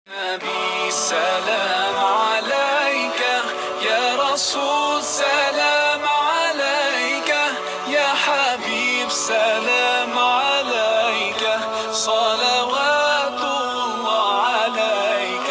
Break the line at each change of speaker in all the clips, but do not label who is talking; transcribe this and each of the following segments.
نبي سلام عليك يا رسول سلام عليك يا حبيب سلام عليك صلوات الله عليك.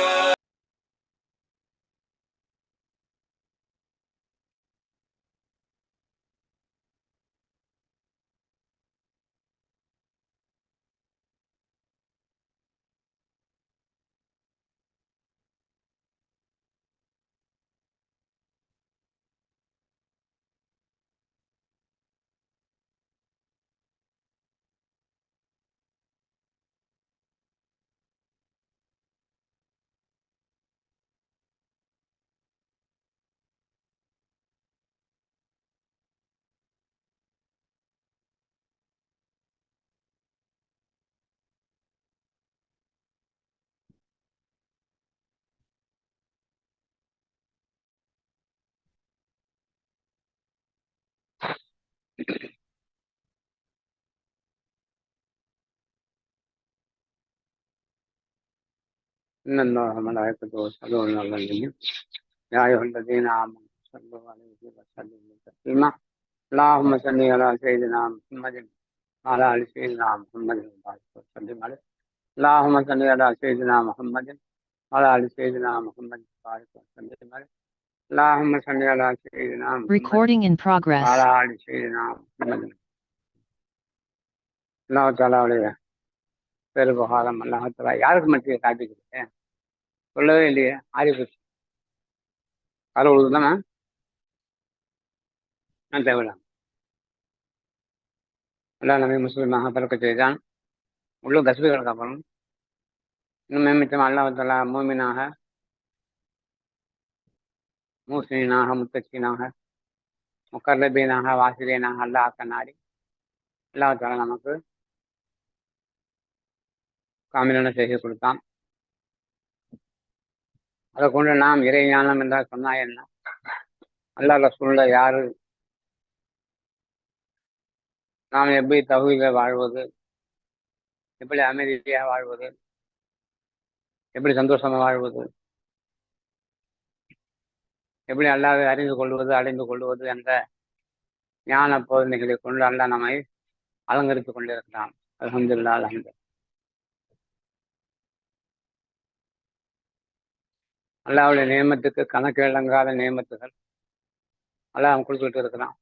إن الله وملائكته يصلون على النبي يا أيها الذين آمنوا صلوا عليه وسلموا تسليما اللهم صل على سيدنا محمد وعلى آل سيدنا محمد وبارك وسلم عليه اللهم صل على سيدنا محمد وعلى آل سيدنا محمد وبارك وسلم عليه اللهم صل على سيدنا محمد
Recording in progress.
وعلى آل سيدنا محمد. அல்லாஹ் தாலாவுடைய பெருபகாரம் அல்லாஹ் தாலா யாருக்கு மத்திய காட்டிக்கிறேன் சொல்லவே இல்லையே. ஆரிபுத்தி கடவுளுக்கு தானே நான் தேவையில்லை. அல்லா நபி முஸ்லீமாக பிறக்க செய்தான். உள்ள கஸ்புகளுக்கு அப்புறம் இன்னும் மேமித்தம் அல்லாஹ் தாலா மூமினாக மூசீனாக முத்தச்சீனாக முக்கர்லபீனாக வாசிரியனாக அல்லாஹ் கண்ணாடி அல்லாஹ் தாலா நமக்கு காமிலான செய்தி கொடுத்தான். அதை கொண்டு நாம் இறை ஞானம் என்றால் சொன்னா என்ன, அல்லாஹ் ரசூலுள்ள யாரு, நாம் எப்படி தகுதியில வாழ்வது, எப்படி அமைதியாக வாழ்வது, எப்படி சந்தோஷமா வாழ்வது, எப்படி அல்லாஹ்வை அறிந்து கொள்வது அடைந்து கொள்வது என்ற ஞான போதனைகளை கொண்டு அல்லாஹ் நம்மை அலங்கரித்துக் கொண்டிருக்கிறான். அல்ஹம்துலில்லாஹ் அல்ஹம்துலில்லாஹ். அல்லாஹ்வுடைய நியமத்துக்கு கணக்கு இழங்காத நியமத்துகள் அல்லாஹ் கொடுத்துட்டு இருக்கிறான்.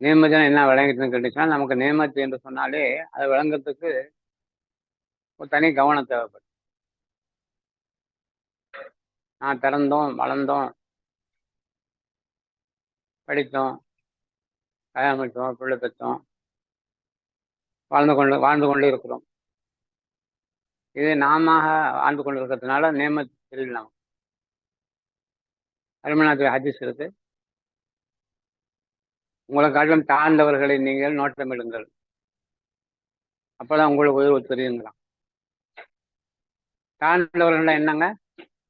நியமத்தினா என்ன விளங்கிட்டுன்னு கேட்டுச்சுன்னா, நமக்கு நியமத்து என்று சொன்னாலே அதை விளங்குறதுக்கு ஒரு தனி கவனம் தேவைப்படும். நான் பிறந்தோம், வளர்ந்தோம், படித்தோம், கல்யாணம் பண்ணிட்டோம், பிள்ளை பெற்றோம், வாழ்ந்து கொண்டு இருக்கிறோம். இது நாம வாழ்ந்து கொண்டு இருக்கிறதுனால நியமத்து தெரியல. அருமநாத்து ஹதீஸ் இருக்கு, உங்களை காட்டிலும் தாழ்ந்தவர்களை நீங்கள் நோட்டமிடுங்கள், அப்பதான் உங்களுக்கு உயர்வு தெரியுங்களாம். தாழ்ந்தவர்கள் என்னங்க,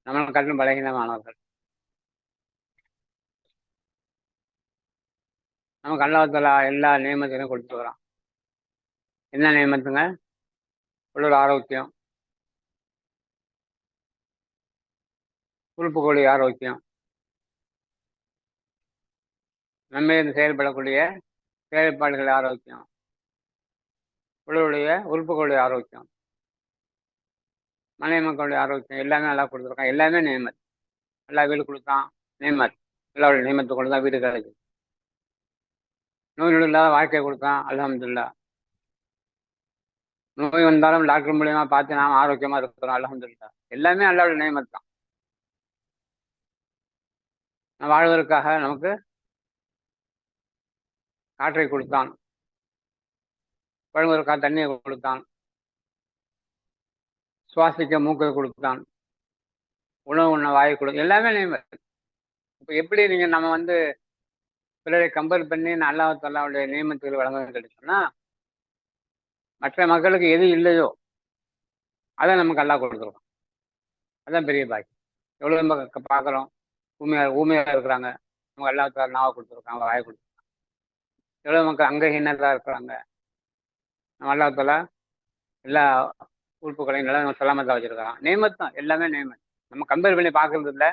நம்மளை காட்டிலும் பலகீனமானவர்கள். நமக்கு அல்லாஹ் தஆலா எல்லா நியமத்தையும் கொடுத்து வரான். என்ன நியமத்துங்க? உடல் ஆரோக்கியம், உறுப்புகளுடைய ஆரோக்கியம், நம்ம செயல்படக்கூடிய செயல்பாடுகள் ஆரோக்கியம், உடலுடைய உறுப்புகளுடைய ஆரோக்கியம், மனைவி மக்களுடைய ஆரோக்கியம் எல்லாமே நல்லா கொடுத்துருக்கான். எல்லாமே நியமத். எல்லா வீடு கொடுத்தான் நியமத். எல்லாருடைய நியமத்தை கொண்டு தான் வீடு கிடைக்குது. நோய் நொடி இல்லாத வாழ்க்கையை கொடுத்தான். அல்ஹம்துலில்லாஹ். நோய் வந்தாலும் டாக்டர் மூலியமா பார்த்து நாம் ஆரோக்கியமா இருக்கிறோம். அல்ஹம்துலில்லாஹ். எல்லாமே அல்லாஹ்வுடைய நியமத் தான். வாழ்வதற்காக நமக்கு காற்றை கொடுத்தான், பழங்குவதற்காக தண்ணியை கொடுத்தான், சுவாசிக்க மூக்கை கொடுத்தான், உணவு உண்ண வாயை கொடுத்தான். எல்லாமே நியமத். இப்போ எப்படி நீங்க நம்ம பிறரை கம்பேர் பண்ணி அல்லாஹ் தஆலாவுடைய நியமத்துகள் வழங்க கிடைச்சோம்னா, மற்ற மக்களுக்கு எது இல்லையோ அதை நமக்கு அல்லாஹ் கொடுத்துருக்கோம். அதுதான் பெரிய பாக்கியம். எவ்வளவு நம்ம பார்க்குறோம், ஊமையா இருக்கிறாங்க, நமக்கு அல்லாஹ் தஆலா நாவை கொடுத்துருக்காங்க, வாயை கொடுத்துருக்காங்க. எவ்வளவு மக்கள் அங்கஹீனதா இருக்கிறாங்க, நம்ம அல்லாஹ் தஆலா எல்லா உறுப்புகளையும் நல்லா நம்ம சலாமத்தா வச்சிருக்கான். நேமத் தான், எல்லாமே நேமத். நம்ம கம்பேர் பண்ணி பார்க்கறது இல்லை.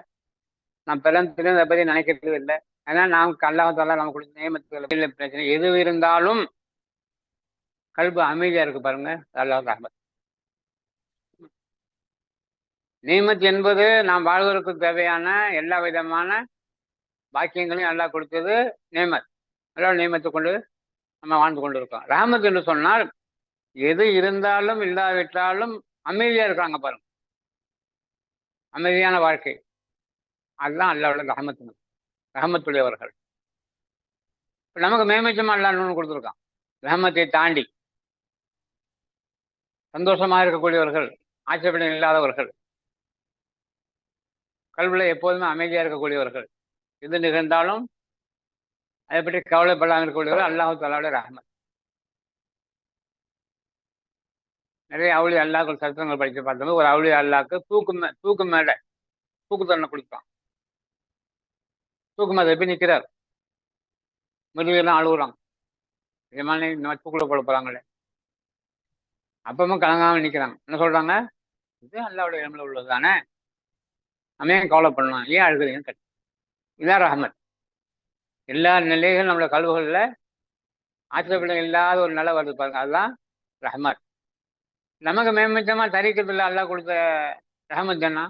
நான் பிறந்து அதை பற்றி நினைக்கிறது இல்லை. ஏன்னா நமக்கு அல்லாஹ் நமக்கு கொடுத்த நேமத்துகள் பிரச்சனை எது இருந்தாலும் கல்பு அமைதியா இருக்கு பாருங்க, அல்லாஹ் ரஹ்மத். நேமத் என்பது நாம் வாழ்வதற்கு தேவையான எல்லா விதமான பாக்கியங்களையும் அல்லாஹ் கொடுத்தது நேமத். அல்லாஹ் நேமத்தை கொண்டு நம்ம வாழ்ந்து கொண்டு இருக்கோம். ரஹமத் என்று சொன்னால் எது இருந்தாலும் இல்லாவிட்டாலும் அமைதியா இருக்காங்க பாருங்க, அமைதியான வாழ்க்கை. அதுதான் அல்லாஹ்வுடைய ரஹமத், ரஹமத்துடையவர்கள். நமக்கு மேமிச்சமா அல்லாஹ் ஒன்று கொடுத்துருக்கான். ரஹமத்தை தாண்டி சந்தோஷமா இருக்கக்கூடியவர்கள், ஆட்சேபனை இல்லாதவர்கள், கல்வில எப்போதுமே அமைதியா இருக்கக்கூடியவர்கள், எது நிகழ்ந்தாலும் அதை பற்றி கவலைப்படாமல் இருக்கக்கூடியவர்கள் அல்லாஹ் தஆலாவுடைய ரஹமத். நிறைய அவுளியா அல்லாஹ்கள் சரித்திரங்கள் படித்து பார்த்தோம். ஒரு அவுளியா அல்லாஹ்க்கு தூக்கு மேடை, தூக்கு தண்டனை கொடுத்தான். தூக்கு மேடை எப்படி நிற்கிறார், மிருகெல்லாம் அழுகுறாங்க, இதமான இந்த தூக்குல போட போறாங்களே. அப்பவும் கலங்காம நிற்கிறாங்க. என்ன சொல்றாங்க, இது அல்லாஹ்வுடைய இடம்ல உள்ளது தானே, நம்ம ஏன் கவலை பண்ணலாம், ஏன் அழுகுறீங்கன்னு கேட்டு. இதான் ரஹமத். எல்லா நிலைகளும் நம்மளோட கல்வுகளில் ஆட்சேபனை இல்லாத ஒரு நிலை வருது பாருங்க, அதுதான் ரஹமத். நமக்கு மேம்பட்டமா தரிக்கத்துல அல்லாஹ் கொடுத்த ரஹமத் என்ன,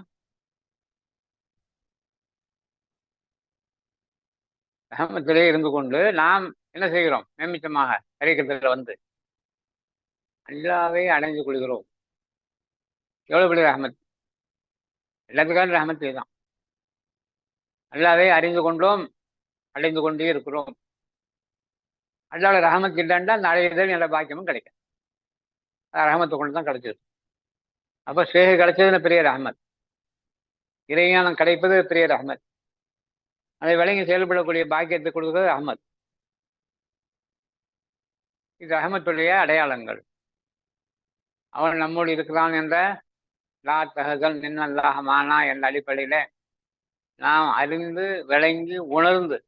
ரஹமத்திலே இருந்து கொண்டு நாம் என்ன செய்கிறோம், மேம்பட்டமாக தரிக்கத்துல வந்து அல்லாஹ்வை அடைந்து கொள்கிறோம். எவ்வளவு பெரிய ரஹமத், எல்லாத்துக்கான ரஹமத் இதுதான். அல்லாஹ்வை அறிந்து கொண்டோம், அடைந்து கொண்டே இருக்கிறோம். அல்லாஹ்வுடைய ரஹமத் இல்லைன்னா அந்த அடைதல் நல்ல பாக்கியமும் கிடைக்கும். ரஹமத்தை கொண்டு தான் கிடைச்சது. அப்போ ஷேக் கிடைச்சதுன்னு பெரிய ரஹமத், இறைஞானம் கிடைப்பது பெரிய ரஹமத், அதை விளங்கி செயல்படக்கூடிய பாக்கியத்தை கொடுக்கிறது ரஹமத். இது ரஹமத்துடைய அடையாளங்கள். அவன் நம்மோடு இருக்கிறான் என்ற லா தஹசன் இன்னல்லாஹ மானா என்ற அடிப்படையில நாம் அறிந்து விளங்கி உணர்ந்து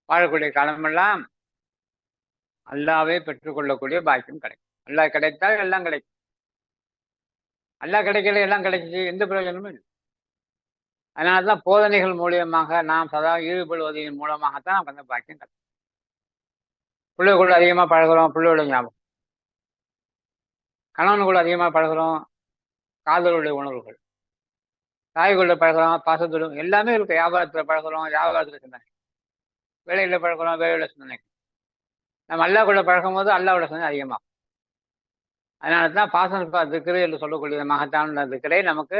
வாழக்கூடிய காலமெல்லாம் அல்லாஹ்வை பெற்றுக்கொள்ளக்கூடிய பாக்கியம் கிடைக்கும். அல்லாஹ் கிடைத்தால் எல்லாம் கிடைக்கும். அல்லாஹ் கிடைக்கல எல்லாம் கிடைச்சிச்சு, எந்த பிரயோஜனமும் இல்லை. அதனாலதான் போதனைகள் மூலியமாக நாம் சதா ஈடுபடுவதன் மூலமாகத்தான் நமக்கு அந்த பாக்கியம் கிடைக்கும். பிள்ளைகளோட அதிகமா பழகுறோம், பிள்ளையோட ஞாபகம். கணவன் கூட அதிகமாக பழகுறோம், காதலுடைய உணர்வுகள். தாய்களோட பழகுறோம், பாசத்தோடும் எல்லாமே இருக்கு. வியாபாரத்தில் பழகுறோம், வியாபாரத்தில் சிந்தனை. வேலையில் பழகுறோம், வேலையோட சிந்தனை. நம்ம அல்லாஹ் கூட பழகும் போது அல்லாஹ்வோட சிந்தனை அதிகமாகும். அதனால தான் பாசம் திக்ரு என்று சொல்லக்கூடிய மகத்தான திக்ரை நமக்கு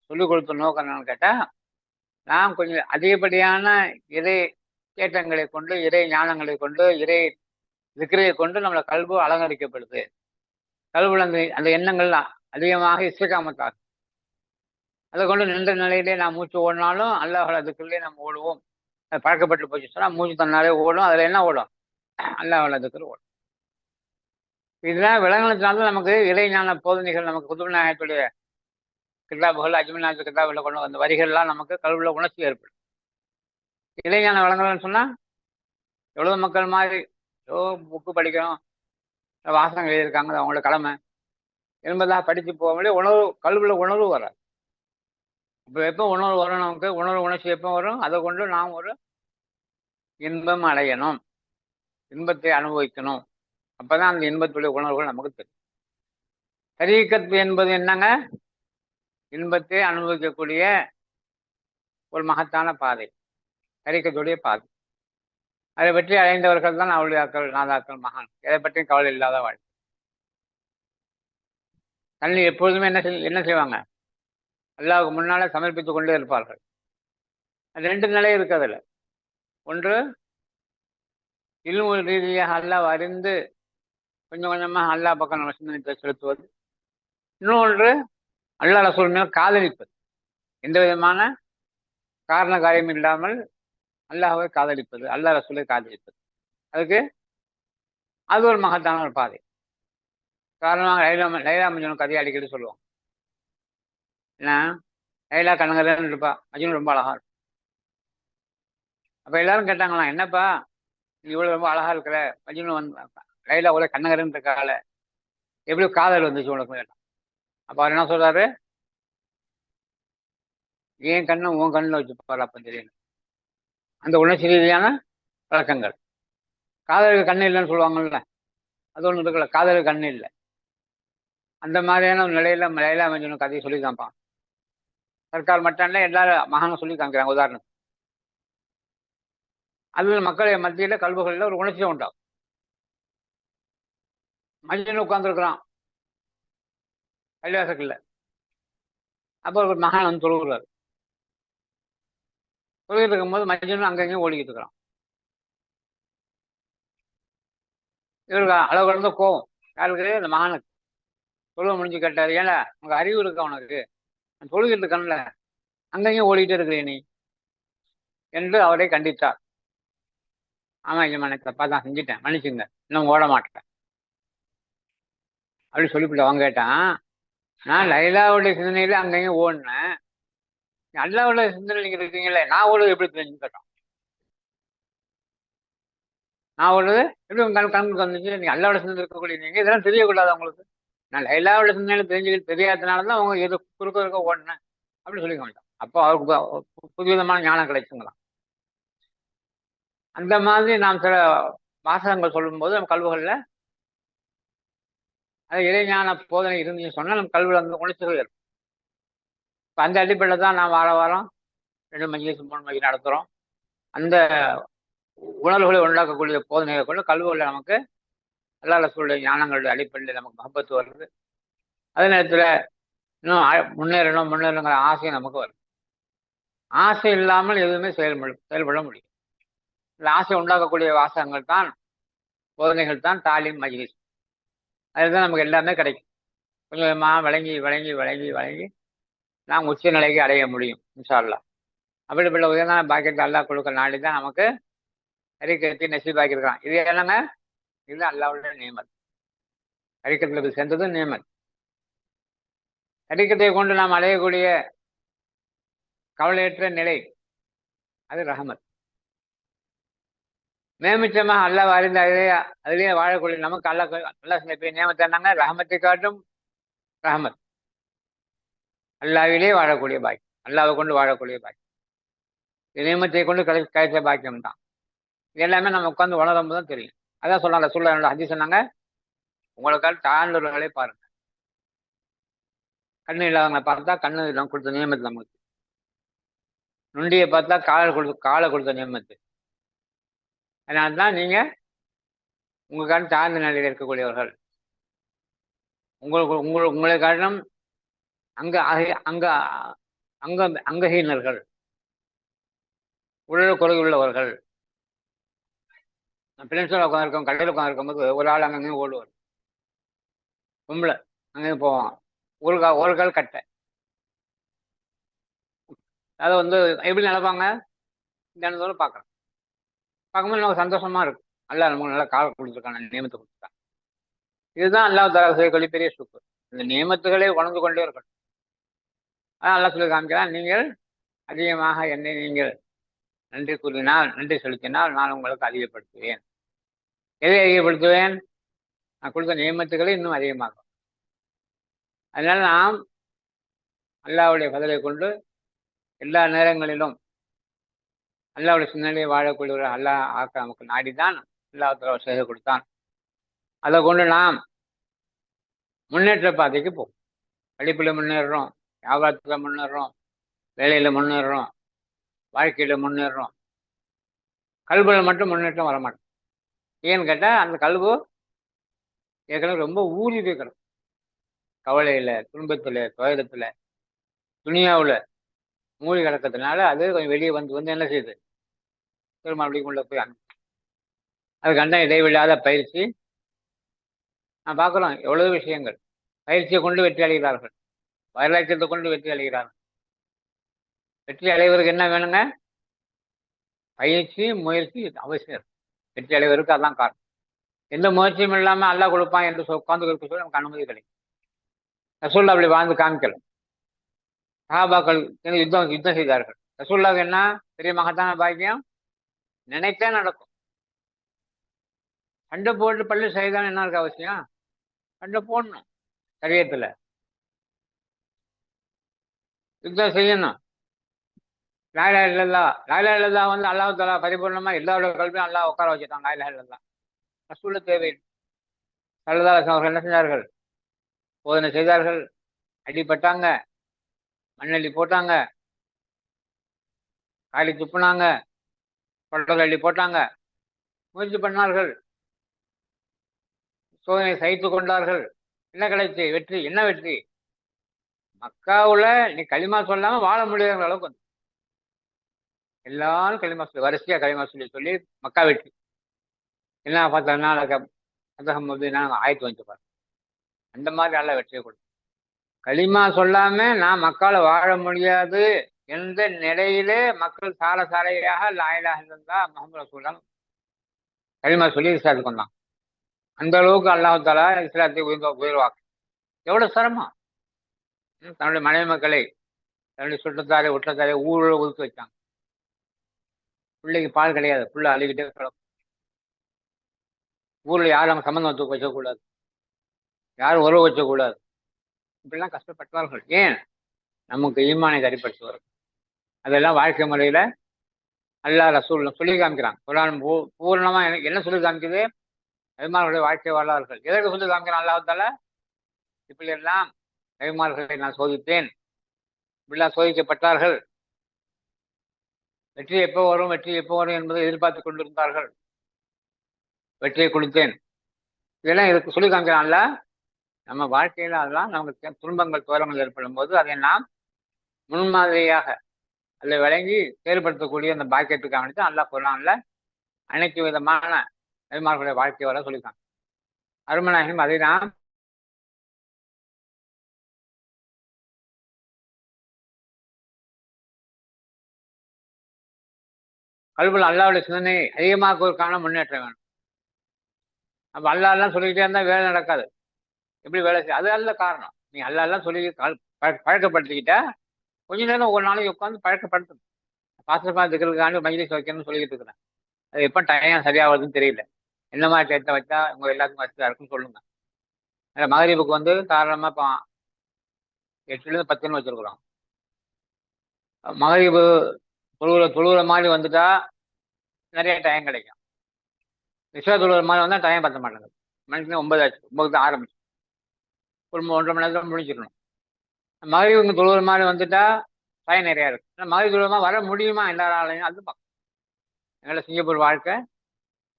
சொல்லிக் கொடுத்த நோக்கம் என்னன்னு கேட்டால், நாம் கொஞ்சம் அதிகப்படியான இறை தேட்டங்களை கொண்டு, இறை ஞானங்களை கொண்டு, இறை திக்ரையை கொண்டு நம்மளை கல்பு அலங்கரிக்கப்படுது. கல்வியில் அந்த எண்ணங்கள் அதிகமாக இஸ்திகாமத்தாகும். அதை கொண்டு நின்ற நிலையிலே நாம் மூச்சு ஓடினாலும் அல்லாஹ் அதுக்குள்ளே நம்ம ஓடுவோம். அது பழக்கப்பட்டு போச்சு சொன்னால் மூச்சு தன்னாலே ஓடும். அதில் என்ன ஓடும், அல்லாஹ் அதுக்குள்ள ஓடும். இதெல்லாம் விளங்கினதுனால நமக்கு இறைஞான போதனைகள், நமக்கு குதுப் நாயகத்துடைய கிதாபுகள், அஜ்மல் நாயகத்து கிதாபுகளை கொண்டு வந்த வரிகள்லாம் நமக்கு கல்வியில் உணர்ச்சி ஏற்படும். இறைஞான விளங்கலன்னு சொன்னால் எவ்வளோ மக்கள் மாதிரி புக்கு படிக்கிறோம், வாசகம் எழுதியிருக்காங்க, அது அவங்களோட கடமை என்பதாக படித்து போகும்போது உணர்வு, கல்வியில் உணர்வு வராது. இப்போ எப்போ உணர்வு வரும், நமக்கு உணர்வு உணர்ச்சி எப்போ வரும், அதை கொண்டு நாம் ஒரு இன்பம் அடையணும், இன்பத்தை அனுபவிக்கணும். அப்போதான் அந்த இன்பத்துடைய உணர்வுகள் நமக்கு தெரியும். தரீக்கத் என்பது என்னங்க, இன்பத்தை அனுபவிக்கக்கூடிய ஒரு மகத்தான பாதை, தரீக்கத்துடைய பாதை. அதை பற்றி அடைந்தவர்கள் தான் அவுலியாக்கள், நாதாக்கள், மகான். எதை பற்றியும் கவலை இல்லாத வாழ்க்கை. தண்ணி எப்பொழுதுமே என்ன செய்வாங்க, அல்லாஹ்வுக்கு முன்னாலே சமர்ப்பித்து கொண்டே இருப்பார்கள். அது ரெண்டு நிலை இருக்கு அதில். ஒன்று இல்மு ரீதியாக அல்லாஹ் அறிந்து கொஞ்சம் கொஞ்சமாக அல்லாஹ் பக்கம் நம்ம சிந்தனை செலுத்துவது. இன்னொன்று அல்லாஹ் ரசூல் மேல் காதலிப்பது, எந்த விதமான காரண காரியம் இல்லாமல் அல்லாஹ்வை காதலிப்பது, அல்லாஹ் ரசூலை காதலிப்பது. அதுக்கு அது ஒரு மகத்தான ஒரு பாதை. காரணமாக லைலா மஜ்னூன் கதையை அடிக்கடி சொல்லுவோம். ஏன்னா லைலா கனகரன்னு இருப்பா, மஜ்னூன் ரொம்ப அழகா இருக்கும். அப்போ எல்லாரும் கேட்டாங்களாம், என்னப்பா நீ இவ்வளோ ரொம்ப அழகா இருக்கிற, மஜ்னூன் வந்து லைலா ஒரே கண்ணகரன்னு இருக்கால, எப்படி காதல் வந்துச்சு உனக்கு கேட்டான். அப்ப அவர் என்ன சொல்றாரு, என் கண்ணை உன் கண்ணில் வச்சு பாரு அப்ப தெரியும். அந்த உணர்ச்சி ரீதியான பழக்கங்கள். காதலுக்கு கண்ணு இல்லைன்னு சொல்லுவாங்கல்ல, அது ஒண்ணு இருக்குல்ல, காதலுக்கு கண்ணு இல்லை. அந்த மாதிரியான ஒரு நிலையில லைலா மஜ்னூன் கதையை சொல்லி காமிப்பான். சர்க்கார் மட்டும் இல்லை, எல்லாரும் மகானும் சொல்லி காமிக்கிறாங்க உதாரணத்துக்கு. அது மக்கள் மத்தியில கல்விகளில் ஒரு உணர்ச்சியை உண்டாகும். மஜ்னூன் உட்கார்ந்துருக்கிறான் பள்ளிவாசல்ல. அப்போ ஒரு மகான் வந்து தொழுகிறார். தொழுகிட்டு இருக்கும்போது மஜ்னூன் அங்கங்கேயும் ஓடிக்கிட்டு இருக்கிறான். இவருக்கு அளவு கடந்த கோவம். யாருக்கு? அந்த மகானுக்கு. தொழுவ முடிஞ்சு கேட்டாரு, ஏன்னா உங்க அறிவு இருக்கா உனக்கு? நான் தொழுகிட்டு இருக்கேன்ல, அங்கங்கேயும் ஓடிக்கிட்டே இருக்கிறேன் நீ என்று அவரை கண்டித்தார். ஆமா ஐயமான தப்பா தான் செஞ்சுட்டேன், மன்னிச்சுங்க, இன்னும் ஓட மாட்டேன் அப்படின்னு சொல்லிவிட்டு அவங்க கேட்டான். நான் லைலாவுடைய சிந்தனையில அங்கங்கேயும் ஓடினேன், அல்லாவுடைய சிந்தனை நீங்க இருக்கீங்களே, நான் ஓடுவது எப்படி தெரிஞ்சு கேட்டான். நான் ஓடுறது எப்படி உங்க கண்ணுக்கு வந்துச்சு? நீங்க அல்லாவோட சிந்தனை இருக்கக்கூடிய நீங்க இதெல்லாம் தெரியக்கூடாது உங்களுக்கு. நான் லைலாவோட சிந்தனையில தெரிஞ்சுக்கிட்டு தெரியாதனாலதான் அவங்க எது குறுக்க ஓடினேன் அப்படின்னு சொல்லிக்க மாட்டான். அப்போ அவருக்கு புதுவிதமான ஞானம் கிடைச்சுங்களாம். அந்த மாதிரி நாம் சில வாசகங்கள் சொல்லும்போது நம்ம கல்விகளில் அது இறைஞான போதனை இருந்துன்னு சொன்னால் நம்ம கல்வியில் அந்த உணர்ச்சிகள் இருக்கும். இப்போ அந்த அடிப்படையில் தான் நான் வாரம் 2 மஜ்லிஸ் 3 மஜ்லிஸ் நடத்துகிறோம். அந்த உணர்வுகளை உண்டாக்கக்கூடிய போதனைகளை கொண்டு கல்விகளில் நமக்கு அல்லாஹ் ரசூலுடைய ஞானங்களுடைய அடிப்படையில் நமக்கு மஹப்பத்து வருது. அதே நேரத்தில் இன்னும் முன்னேறணுங்கிற ஆசை நமக்கு வருது. ஆசை இல்லாமல் எதுவுமே செயல்பட முடியும். இந்த ஆசை உண்டாக்கக்கூடிய வாசகங்கள் தான், போதனைகள் தான் தாலீம் மஜ்லிஸ். அதுதான் நமக்கு எல்லாமே கிடைக்கும். கொஞ்சம் கொஞ்சமாக விளங்கி விளங்கி விளங்கி விளங்கி நாம் உச்ச நிலைக்கு அடைய முடியும் இன்ஷா அல்லாஹ். அப்படிப்பட்ட உயர்ந்தான பாக்கியத்தை அல்லாஹ் கொடுக்க நாடி தான் நமக்கு ஹரிக்கத்தை நசீபாக்கியிருக்கான். இது என்னங்க? இது அல்லாஹ்வுடைய நியமத். ஹரிக்கத்தில் சேர்ந்தது நியமத். ஹரிக்கத்தை கொண்டு நாம் அடையக்கூடிய கவலையற்ற நிலை அது ரஹமத். நியமித்தமாக அல்லாஹ் அறிந்த அதிலேயே வாழக்கூடிய நமக்கு அல்லாஹ் சில பேர் நியமத்தை என்னங்க? ரஹமத்தை காட்டும் ரஹமத். அல்லாவிலே வாழக்கூடிய பாக்கியம், அல்லாவை கொண்டு வாழக்கூடிய பாக்கியம், நியமத்தை கொண்டு கிடைத்த பாக்கியம் தான். இது எல்லாமே நம்ம உட்காந்து உணரும் போது தான் தெரியும். அதான் சொன்னாங்க என்னோட ஹதீஸ் சொன்னாங்க, உங்களுக்கால் தாழ்ந்தவர்களை பாருங்க. கண்ணு இல்லாதவங்களை பார்த்தா கண்ணு நம்ம கொடுத்த நியமத்து நமக்கு. நுண்டியை பார்த்தா காலை கொடுத்த நியமத்து. அதனால தான் நீங்க உங்களுக்கான தாழ்ந்த நிலையில் இருக்கக்கூடியவர்கள். உங்களை காரணம் அங்க அங்கஹீனர்கள், உடல் குறைவுள்ளவர்கள். பிள்ளைங்கள உட்காந்துருக்கோம், கடையில் உட்காந்துருக்கும் போது ஒரு ஆள் அங்கங்கேயும் ஓடுவார். பொம்பளை அங்கேயும் போவான். ஒரு கால் கட்டை. அதை வந்து எப்படி நினைப்பாங்க? தினத்தோடு பார்க்குறோம். பார்க்கும்போது நமக்கு சந்தோஷமா இருக்கும். அல்ல நமக்கு நல்லா கால் கொடுத்துருக்காங்க, நியமத்தை கொடுத்துருக்காங்க. இதுதான் அல்லாஹ் தஆலா செய்யக்கூடிய பெரிய சுக்கு. இந்த நியமத்துகளே வளர்ந்து கொண்டே இருக்கணும். அதான் அல்லாஹ் சொல்லி காமிக்கிறான், நீங்கள் அதிகமாக என்னை நீங்கள் நன்றி கூறினால், நன்றி செலுத்தினால் நான் உங்களுக்கு அதிகப்படுத்துவேன். எதை அதிகப்படுத்துவேன்? நான் கொடுத்த நியமத்துகளை இன்னும் அதிகமாகும். அதனால நாம் அல்லாஹ்வுடைய பதிலை கொண்டு எல்லா நேரங்களிலும் அல்லாஹ்வுடைய சிந்தனையை வாழக்கூடியவர்கள் அல்லாஹ் ஆக்க நமக்கு நாடிதான் அல்லாஹ் செய்து கொடுத்தான். அதை கொண்டு நாம் முன்னேற்ற பாதைக்கு போகும். படிப்பில் முன்னேறுறோம், வியாபாரத்தில் முன்னேறுறோம், வேலையில் முன்னேறுறோம், வாழ்க்கையில் முன்னேறுறோம். கல்வியில் மட்டும் முன்னேற்றம் வரமாட்டோம். ஏன்னு கேட்டால் அந்த கல்வி ஏற்கனவே ரொம்ப ஊறி இருக்கிறோம். கவலையில், துன்பத்தில், துயரத்தில், துனியாவில் மூழ்கி கிடக்கிறதுனால அது கொஞ்சம் வெளியே வந்து என்ன செய்யுது? திரும்ப அப்படிக்குள்ள போய் அதுக்கு அண்ணன் இடைவிடாத பயிற்சி. நான் பார்க்குறோம் எவ்வளவு விஷயங்கள். பயிற்சியை கொண்டு வெற்றி அடைகிறார்கள், வைராக்கியத்தை கொண்டு வெற்றி அடைகிறார்கள். வெற்றி அடைவதற்கு என்ன வேணுங்க? பயிற்சி, முயற்சி அவசியம். வெற்றி அடைவதற்கு அதான் காரணம். எந்த முயற்சியும் இல்லாமல் அல்லாஹ் கொடுப்பான் என்று உட்கார்ந்து இருக்க சொல்லி நமக்கு அனுமதி கிடைக்கும். ரசூல்லா அப்படி வாழ்ந்து காமிக்கல. சஹாபாக்கள் யுத்தம் செய்தார்கள். ரசூல்லாவுக்கு என்ன பெரிய மகத்தான பாக்கியம்? நினைத்தே நடக்கும். சண்டை போட்டு பள்ளி செய்தான் என்ன இருக்கு அவசியம்? சண்டை போடணும் சரியத்துல. யுத்தம் செய்யணும். லாயிலா இல்லல்லா, லாயிலா இல்லல்லா வந்து அல்லாஹ் தஆலா பரிபூர்ணமா எல்லாரோட கல்வியும் அல்லாஹ் உட்கார வச்சுட்டான். லாயிலா இல்லல்லா ரசூல் தேவை. ஸல்லல்லாஹு அலைஹி வஸல்லம் அவர்கள் என்ன செஞ்சார்கள்? போதனை செய்தார்கள். அடிபட்டாங்க, மண்ணள்ளி போட்டாங்க, காரி துப்புனாங்க, பெட்ரோல் அள்ளி போட்டாங்க, முயற்சி பண்ணார்கள், சோதனை சகித்துக் கொண்டார்கள். என்ன கிடைச்சு? வெற்றி. என்ன வெற்றி? மக்காவுல நீ களிமா சொல்லாம வாழ முடியாத அளவுக்கு வந்து எல்லாரும் களிமா சொல்லி வரிசையா களிமா சொல்லி சொல்லி மக்கா வெற்றி. என்ன பார்த்தா அதகம் வந்து நான் ஆயத்து வந்து பாரு. அந்த மாதிரி நல்ல வெற்றியை கொடுக்கும். களிமா சொல்லாம நான் மக்கால வாழ முடியாது எந்த நிலையிலே மக்கள் சால சாலையாக லா இலாஹ இல்லல்லாஹ் முஹம்மது ரசூலுல்லாஹ் களிமா சொல்லி இஸ்லாத்துக்கு கொண்டான். அந்த அளவுக்கு அல்லாஹ் தஆலா இஸ்லாத்தை உயர்வாக்கு. எவ்வளவு சிரமம். தன்னுடைய மனைவி மக்களை, தன்னுடைய சுற்றத்தாரை உற்றத்தாரை ஊரோட ஒதுக்கி வச்சாங்க. பிள்ளைக்கு பால் கிடையாது, புள்ள அழுகிட்டே கிடக்கும். ஊர்ல யாரும் அவங்க சம்பந்தம் வச்சக்கூடாது, யாரும் உறவு வச்சக்கூடாது. இப்படிலாம் கஷ்டப்பட்டார்கள். ஏன்? நமக்கு ஈமானை சரிப்படுத்துவார். அதெல்லாம் வாழ்க்கை முறையில அல்லாஹ் ரசூல் சொல்லி காமிக்கிறான். குர்ஆன் பூர்ணமா எனக்கு என்ன சொல்லி காமிக்குது? நபிமார்களுடைய வாழ்க்கை வரலாறுகள். எதற்கு சொல்லி காமிக்கிறான் அல்லாஹ் தஆலா? இப்படி எல்லாம் நபிமார்களை நான் சோதித்தேன், இப்படிலாம் சோதிக்கப்பட்டார்கள். வெற்றி எப்போ வரும், வெற்றி எப்போ வரும் என்பதை எதிர்பார்த்து கொண்டிருந்தார்கள். வெற்றியை கொடுத்தேன். இதெல்லாம் இதுக்கு சொல்லி காமிக்கிறான்ல. நம்ம வாழ்க்கையில அதெல்லாம் நமக்கு துன்பங்கள் துயரங்கள் ஏற்படும் போது அதை நாம் முன்மாதிரியாக அதை விளங்கி செயல்படுத்தக்கூடிய அந்த பாக்கியத்துக்காக வேண்டி தான் அல்லாஹ் குர்ஆன்ல அனைத்து விதமான நபிமார்களுடைய வாழ்க்கை வர சொல்லியிருக்காங்க. அருமநாயகம் அதை நாம் கல்வியில் அல்லாஹ்வுடைய சிந்தனை அதிகமாக்குவதற்கான முன்னேற்றம் வேணும். அப்ப அல்லாஹ் எல்லாம் சொல்லிக்கிட்டே இருந்தா வேலை நடக்காது. எப்படி வேலை செய்ய? அது அல்ல காரணம். நீ அல்லாஹ் எல்லாம் சொல்லி பழக்கப்படுத்திக்கிட்டா கொஞ்ச நேரம் ஒரு நாளைக்கு உட்காந்து பழக்கப்படுத்தணும். பாசமா இருக்கிறதுக்காண்டி மஜ்லிஸ் வைக்கணும்னு சொல்லிக்கிட்டு இருக்கிறேன். அது எப்போ டைம் சரியா வருதுன்னு தெரியல. என்ன மாதிரி டயத்தை வச்சா உங்க எல்லாத்துக்கும் வசதியா இருக்குன்னு சொல்லுங்க. அதில் மகரீபுக்கு வந்து காரணமா இப்போ 8லேருந்து 10ன்னு வச்சிருக்கிறோம். மகரீபு தொழுகிற மாதிரி வந்துட்டா நிறைய டைம் கிடைக்கும். இஸ்ரா தொழுகிற மாதிரி வந்தால் டைம் பத்த மாட்டேங்குது. மணிக்கு 9 ஆச்சு, 9 தான் ஆரம்பிச்சு ஒரு 1.5 மணி நேரத்தில் முடிச்சிடணும். மகரீபுக்கு தொழுகிற மாதிரி வந்துட்டா டைம் நிறையா இருக்கு. ஆனால் மகரீப் தொழுகிற மாதிரி வர முடியுமா எல்லாராலையும்? அது பார்க்கணும். எங்களை சிங்கப்பூர் வாழ்க்கை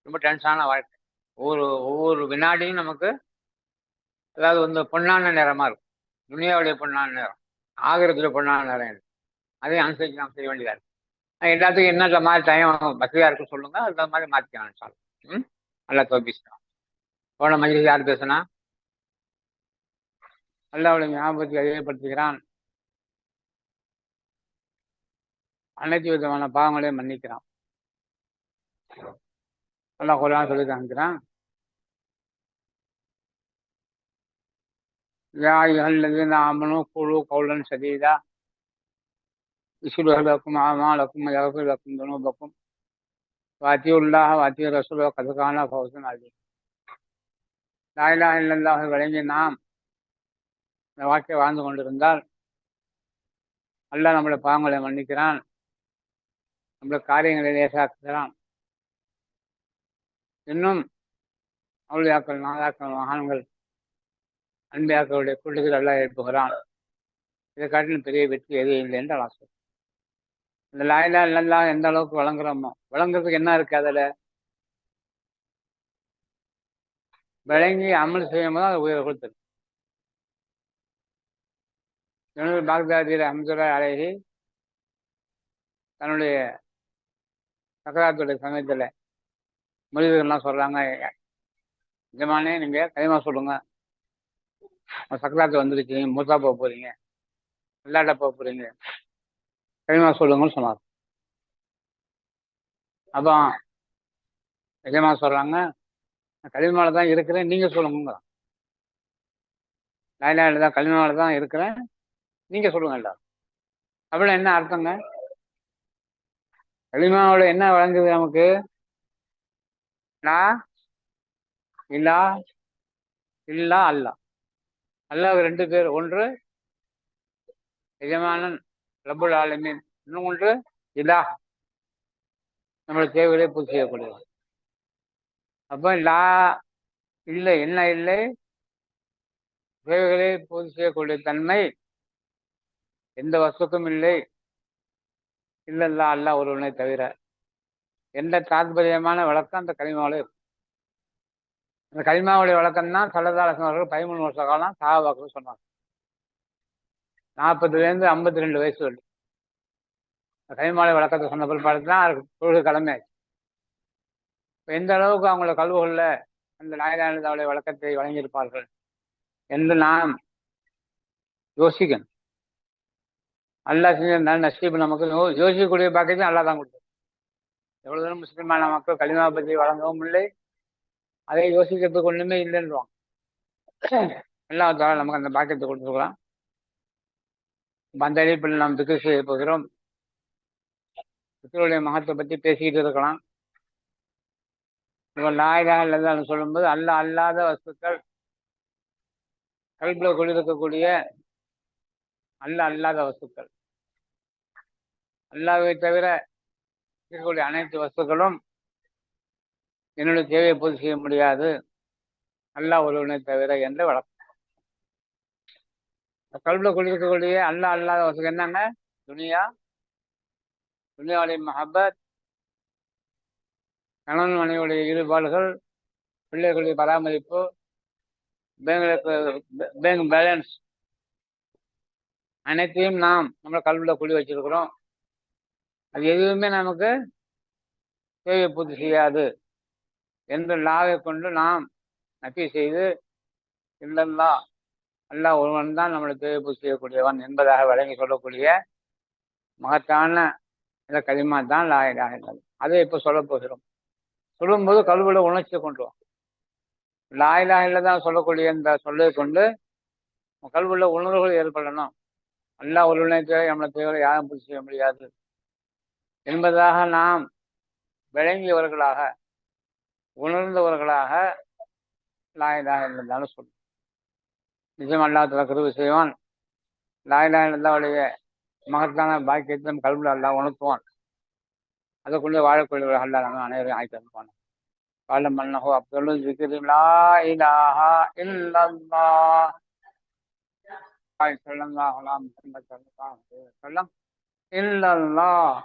ரொம்ப டென்ஷனான வாழ்க்கை. ஒவ்வொரு வினாடியும் நமக்கு அதாவது வந்து பொன்னான நேரமா இருக்கும். துனியாவுடைய பொன்னான நேரம், ஆகிரத்துல பொன்னான நேரம் இருக்கு. அதையும் அனுசரிச்சு நாம் செய்ய வேண்டியதா இருக்கு. எல்லாத்துக்கும் என்ன மாதிரி டைம் வசதியா இருக்குன்னு சொல்லுங்க, அந்த மாதிரி மாற்றிக்கலாம் சார். நல்லா தோப்பிச்சுக்கலாம். போன மஞ்சள் யார் பேசுனா? அல்லாஹ்வுடைய ஞாபகத்தை அதிகப்படுத்துகிறான். அனைத்து விதமான பாவங்களையும் மன்னிக்கிறான். அல்லாஹ் குர்ஆன் சொல்லி காமிக்கிறான். யா அய்யுஹல்லதீன ஆமனூ குலூ கௌலன் சதீதா யுஸ்லிஹ் லக்கும் அஅமாலக்கும் வயக்ஃபிர் லக்கும் துனூபக்கும் வஅத்தியுல்லாஹ வஅத்தியுர் ரசூல கத் கான ஃபௌஸன் அலீம். லா இலாஹ இல்லல்லாஹ் விளங்கி நாம் இந்த வாழ்க்கை வாழ்ந்து கொண்டிருந்தால் அல்லாஹ் நம்முடைய பாவங்களை மன்னிக்கிறான், நம்முடைய காரியங்களை லேசாக்குகிறான். இன்னும் அவுலியாக்கள், நாதாக்கள், மகான்கள், அன்பியாக்களுடைய கூட்டுகள் அல்லாஹ் எழுப்புகிறான். இதை காட்டிலும் பெரிய வெற்றி எதுவும் இல்லை என்று அல்லாஹ் சொல்றான். இந்த லா இலாஹ இல்லல்லாஹ் எந்த அளவுக்கு வழங்குறோமோ, வழங்குறதுக்கு என்ன இருக்கு? அதில் விளங்கி அமல் செய்யும் போது அது உயர் கொடுத்தது. பாக்தாதி ரஹ்மத்துல்லாஹி அலைஹி தன்னுடைய சக்கராத்துடைய சமயத்தில் முறிவுகள்லாம் சொல்றாங்க, நிஜமானே நீங்க களிமா சொல்லுங்க, சக்கராத்து வந்துருச்சு, மூத்தா போக போறீங்க, விளையாட போக போறீங்க, களிமா சொல்லுங்கன்னு சொன்னார். அப்போ நிஜமா சொல்றாங்க, களிமால தான் இருக்கிறேன், நீங்க சொல்லுங்க. லா இலாஹ இல்லல்லாஹ் களிமால தான் இருக்கிறேன், நீங்க சொல்லுங்க எல்லாரும். அப்படின்னா என்ன அர்த்தங்க? களிமாவோட என்ன வழங்குது நமக்கு? லா இலாஹ இல்லா அல்லாஹ். அல்லாஹ் 2 பேர். ஒன்று எஜமானன் ரப்புல் ஆலமீன். இன்னும் ஒன்று இலா, நம்மளுடைய தேவைகளை பூர்த்தி செய்யக்கூடியது. அப்போ லா இல்லை, என்ன இல்லை? தேவைகளை பூர்த்தி செய்யக்கூடிய தன்மை எந்த வஸ்துக்கும் இல்லை. இல்லல்லா, அல்லாஹ் ஒருவனை தவிர. எந்த தாத்பரியமான விளக்கம் அந்த கலிமாவில் இருக்கும். அந்த கலிமாவுடைய விளக்கம் தான் ஸல்லல்லாஹு அலைஹி வஸல்லம் அவர்கள் 13 வருஷ காலம் சஹாபாக்கள் சொன்னாங்க. 40லேருந்து 52 வயசு வரை அந்த கலிமாவுடைய விளக்கத்தை சொன்ன பிற்பாடு தான் அதுக்கு தொழுகை கடமையாச்சு. இப்போ எந்த அளவுக்கு அவங்கள கல்வுகளில் அந்த லா இலாஹா இல்லல்லாஹ்வுடைய விளக்கத்தை வழங்கியிருப்பார்கள் என்று நாம் யோசிக்கணும். அல்லாஹ் செஞ்ச நல்ல நசீபு நமக்கு யோசிக்கக்கூடிய பாக்கியத்தையும் அல்லாஹ் தான் கொடுத்தார். எவ்வளவு தூரம் முஸ்லிமான மக்கள் கலிமா பற்றி வழங்கவும் இல்லை, அதை யோசிக்கிறதுக்கு ஒண்ணுமே இல்லைன்றாங்க. அல்லாஹ் தஆலா நமக்கு அந்த பாக்கியத்தை கொடுத்துருக்கலாம். அந்த அடிப்படையில் நாம் திக்ர் செய்ய போகிறோம். திக்ருடைய மகத்தை பற்றி பேசிக்கிட்டு இருக்கலாம். இப்போ லா இலாஹா இல்லல்லாஹ்னு சொல்லும்போது அல்லாஹ் அல்லாத வஸ்துக்கள், கல்புல குடியிருக்கக்கூடிய அல்லாஹ் அல்லாத வஸ்துக்கள், அல்லாஹ்வை தவிர இருக்கக்கூடிய அனைத்து வஸ்துக்களும் என்னுடைய தேவையை பூர்த்தி செய்ய முடியாது, அல்லாஹ் ஒருவனை தவிர என்ற வழக்கம். கல்புல குடியிருக்கக்கூடிய அல்லாஹ் அல்லாத வஸ்துக்கள் என்னங்க? துனியா, துனியாவுடைய மஹப்பத், கணவன் மனைவியுடைய ஈடுபாடுகள், பிள்ளைகளுடைய பராமரிப்பு, பேங்க் பேலன்ஸ், அனைத்தையும் நாம் நம்ம கல்வில குடி வச்சிருக்கிறோம். அது எதுவுமே நமக்கு தேவையை பூர்த்தி செய்யாது என்ற லாவை கொண்டு நாம் நபி செய்து இல்லல்லா, அல்லாஹ் ஒருவன் தான் நம்மளுக்கு தேவை பூர்த்தி செய்யக்கூடியவன் என்பதாக வழங்கி சொல்லக்கூடிய மகத்தான இந்த கலிமா தான் லா இலாஹா இல்லல்லாஹ். அதை இப்போ சொல்ல போகிறோம். சொல்லும்போது கல்வில உணர்ச்சியை கொண்டு வா. லா இலாஹா இல்லல்லாஹ் சொல்லக்கூடிய இந்த சொல்லை கொண்டு கல்வில உணர்வுகள் ஏற்படணும். அல்லாஹ் ஒருவனை தேவை, நம்மளை தேவை யாரும் பூர்த்தி செய்ய முடியாது என்பதாக நாம் விளங்கியவர்களாக, உணர்ந்தவர்களாக லா இலாஹா இல்லல்லாஹ்னு சொல்லும். நிஜம் அல்லாஹ் தஆலா கிருபை செய்வான். லா இலாஹா இல்லல்லாஹ்வுடைய மகத்தான பாக்கியத்தை நம் கல்வில அல்லாஹ் உணர்த்துவான். அதை கொண்டு வாழக்கூடியவர்கள் அல்லாஹ் நம்ம அனைவரையும் ஆக்கி அனுப்பான். காலம் அன்னஹு அப்துல்லு ஸிக்ரி லா இலாஹா இல்லல்லாஹ் ஸல்லல்லாஹு அலைஹி வஸல்லம் இல்லல்லாஹ்